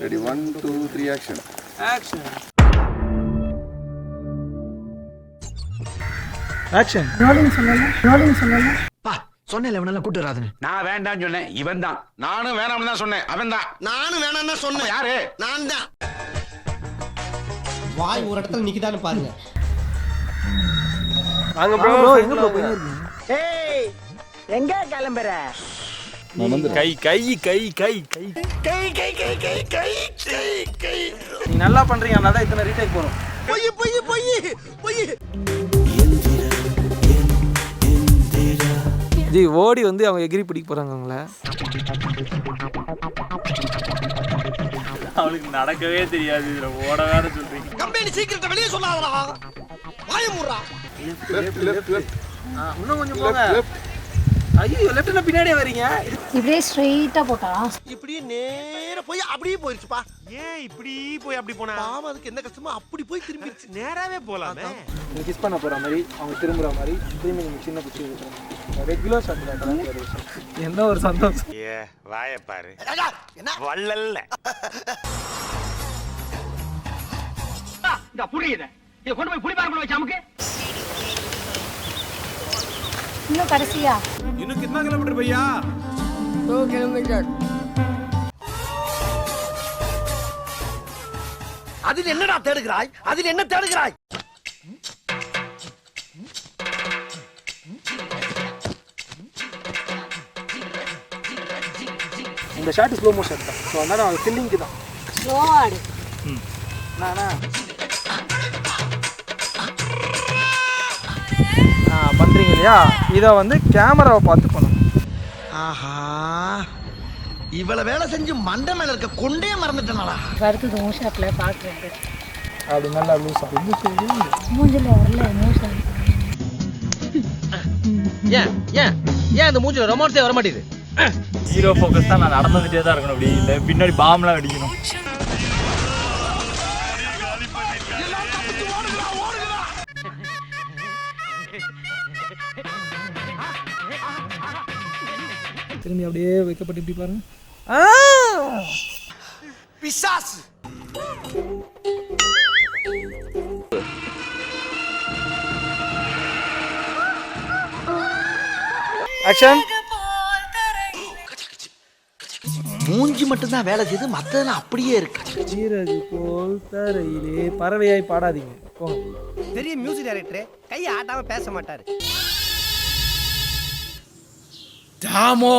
Ready 1 2 3 action. Action. Rolling சொல்லல. பா சொன்னேன் இவனெல்லாம் கூட்டு வராதுன்னு. நான் வேண்டாம்னு சொன்னேன், இவன் தான். நானும் வேணாம்னு தான் சொன்னேன், அவன் தான். நானும் வேணாம் தான் சொன்னேன். யாரு? நான் தான். வாய் ஒரு இடத்துல நிக்குதான்னு பாருங்க. வாங்க ப்ரோ, எங்க ப்ரோ போறீங்க? ஏய் எங்க கிளம்பற? கை கை கை கை கை கை கை கை கை கை கை கை. நீ நல்லா பண்றீங்க, அதனால தான் இத்தனை ரீடேக் போறோம். பொய் பொய் பொய் பொய். ஜி ஓடி வந்து அவங்க எகிரி பிடிக்க போறாங்க அவங்கள. அவளுக்கு நடக்கவே தெரியாது, இதுல ஓட வேற சொல்றீங்க. கம்பெனி சீக்கிரத்தை வெளியே சொல்லாதடா. வாய மூடுடா. இன்னும் கொஞ்சம் போங்க. ஐயோ லெஃப்ட்ல பின்னாடியே வரீங்க. இப்படியே ஸ்ட்ரைட்டா போட்டா இப்படியே நேரா போய் அப்படியே போயிருச்சுப்பா. ஏன் இப்படி போய் அப்படி போனா? பாவம், அதுக்கு என்ன கஷ்டமோ அப்படி போய் திரும்பிடுச்சு. நேராவே போலாமே. நீங்க கிஸ் பண்ண போற மாதிரி அவங்க திரும்புற மாதிரி திரும்பி நீங்க சின்ன குச்சி வைக்கணும். ரெகுலர் சாப்பிடுறாங்க. என்ன ஒரு சந்தோஷம். ஏ வாய பாரு. என்ன வள்ளல்ல. இந்த புரியுது. இத கொண்டு போய் புடி பார்க்கணும் வச்சு நமக்கு. இன்னும் கடைசியா இன்னும் कितना किलोमीटर भैया? 2 கிலோமீட்டர். அதில் என்னடா தேடுகிறாய்? அதில் என்ன தேடுகிறாய்? இந்த ஷாட் ஸ்லோ மோஷன் தான். ஸோ அதனால அவங்க ஃபில்லிங்க்கு தான். ஸ்லோவா ஆடு. நானா பண்ணுறீங்க இல்லையா, இதை வந்து கேமராவை பார்த்து பண்ணணும். ஆஹா, இவ்வளவு வேலை செஞ்சு மண்டை மேல இருக்க கொண்டே மறந்துட்டனாடா. வருது மூஷாட்ல பாக்குறது. அப்படி நல்லா லூஸ் ஆகும். மூஞ்சில வரல மூஷா. ஏன் ஏன் ஏன் அந்த மூஞ்சில ரொமான்ஸே வர மாட்டேங்குது? ஹீரோ ஃபோக்கஸ் தான். நான் நடந்துகிட்டே தான் இருக்கணும், அப்படி இல்லை பின்னாடி பாம்லாம் அடிக்கணும். திரும்பி அப்படியே வைக்கப்பட்டு இப்படி பாருங்க. பிசாசு. ஆக்ஷன். மூஞ்சி மட்டும் தான் வேலை செய்து, மத்ததெல்லாம் அப்படியே இருக்கு. சீரகு போல் தரையிலே பறவையாய் பாடாதீங்க. போங்க. பெரிய மியூசிக் டைரக்டர் கையை ஆட்டாம பேச மாட்டாரு. தாமோ